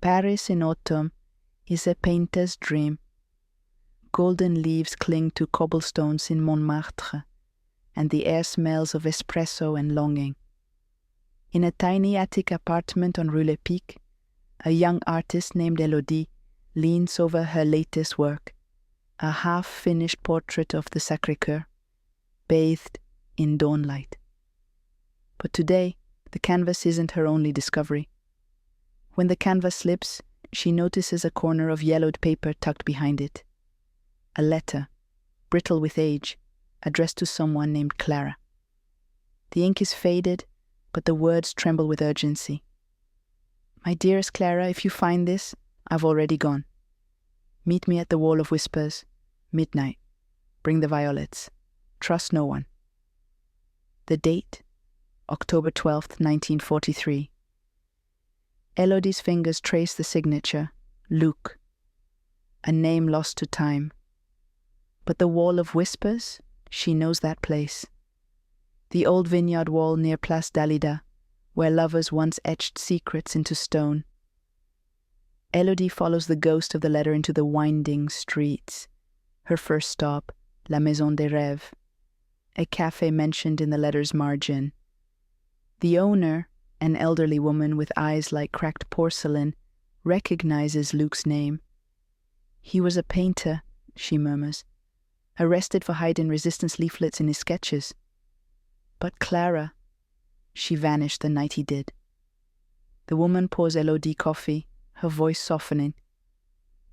Paris in autumn is a painter's dream. Golden leaves cling to cobblestones in Montmartre, and the air smells of espresso and longing. In a tiny attic apartment on Rue Lepic, a young artist named Elodie leans over her latest work, a half-finished portrait of the Sacré-Cœur, bathed in dawnlight. But today, the canvas isn't her only discovery. When the canvas slips, she notices a corner of yellowed paper tucked behind it. A letter, brittle with age, addressed to someone named Clara. The ink is faded, but the words tremble with urgency. My dearest Clara, if you find this, I've already gone. Meet me at the Wall of Whispers, midnight. Bring the violets. Trust no one. The date, October 12th, 1943. Elodie's fingers trace the signature, Luc, a name lost to time. But the Wall of Whispers, she knows that place. The old vineyard wall near Place Dalida, where lovers once etched secrets into stone. Elodie follows the ghost of the letter into the winding streets. Her first stop, La Maison des Rêves, a café mentioned in the letter's margin. The owner, an elderly woman with eyes like cracked porcelain, recognizes Luc's name. He was a painter, she murmurs, arrested for hiding resistance leaflets in his sketches. But Clara, she vanished the night he did. The woman pours Elodie coffee, her voice softening.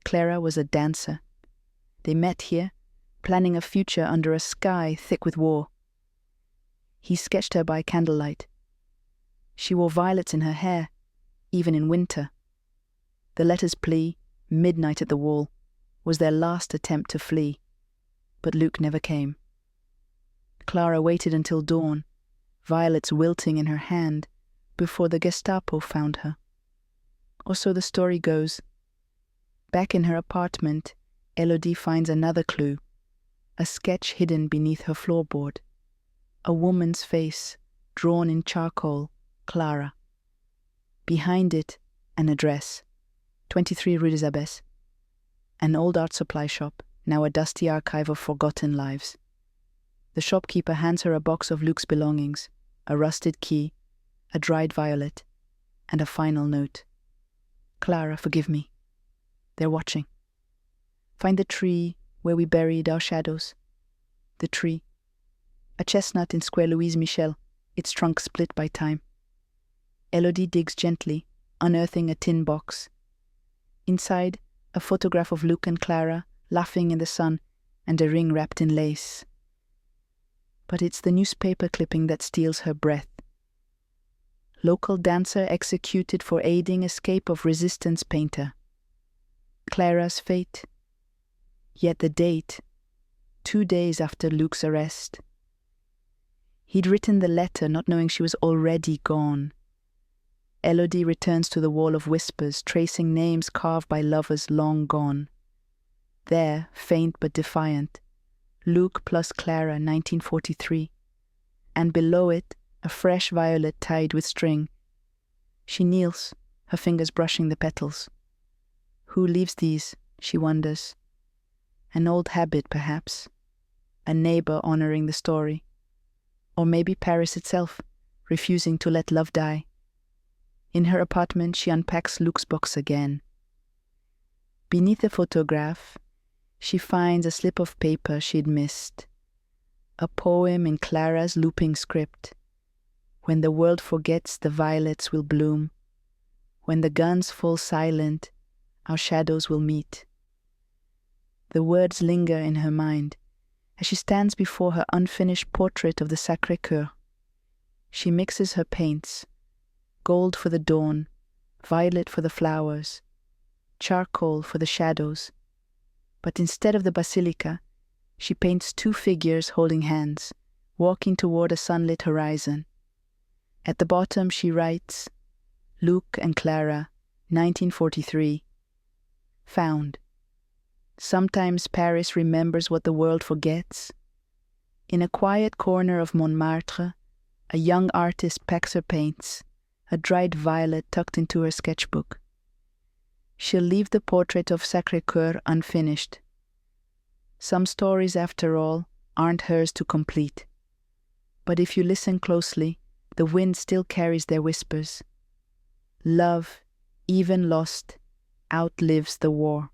Clara was a dancer. They met here, planning a future under a sky thick with war. He sketched her by candlelight. She wore violets in her hair, even in winter. The letter's plea, midnight at the wall, was their last attempt to flee. But Luc never came. Clara waited until dawn, violets wilting in her hand, before the Gestapo found her. Or so the story goes. Back in her apartment, Elodie finds another clue, a sketch hidden beneath her floorboard. A woman's face, drawn in charcoal, Clara. Behind it, an address, 23 Rue des Abbesses. An old art supply shop, now a dusty archive of forgotten lives. The shopkeeper hands her a box of Luc's belongings, a rusted key, a dried violet, and a final note. Clara, forgive me. They're watching. Find the tree where we buried our shadows. The tree. A chestnut in Square Louise Michel, its trunk split by time. Elodie digs gently, unearthing a tin box. Inside, a photograph of Luc and Clara, laughing in the sun, and a ring wrapped in lace. But it's the newspaper clipping that steals her breath. Local dancer executed for aiding escape of resistance painter. Clara's fate. Yet the date, 2 days after Luc's arrest. He'd written the letter not knowing she was already gone. Elodie returns to the Wall of Whispers, tracing names carved by lovers long gone. There, faint but defiant, Luc plus Clara, 1943. And below it, a fresh violet tied with string. She kneels, her fingers brushing the petals. Who leaves these, she wonders. An old habit, perhaps. A neighbor honoring the story. Or maybe Paris itself, refusing to let love die. In her apartment, she unpacks Luc's box again. Beneath the photograph, she finds a slip of paper she'd missed. A poem in Clara's looping script. When the world forgets, the violets will bloom. When the guns fall silent, our shadows will meet. The words linger in her mind as she stands before her unfinished portrait of the Sacré-Cœur. She mixes her paints, gold for the dawn, violet for the flowers, charcoal for the shadows. But instead of the basilica, she paints 2 figures holding hands, walking toward a sunlit horizon. At the bottom she writes, Luc and Clara, 1943. Found. Sometimes Paris remembers what the world forgets. In a quiet corner of Montmartre, a young artist packs her paints, a dried violet tucked into her sketchbook. she'll leave the portrait of Sacré-Cœur unfinished. Some stories, after all, aren't hers to complete. But if you listen closely, the wind still carries their whispers. Love, even lost, outlives the war.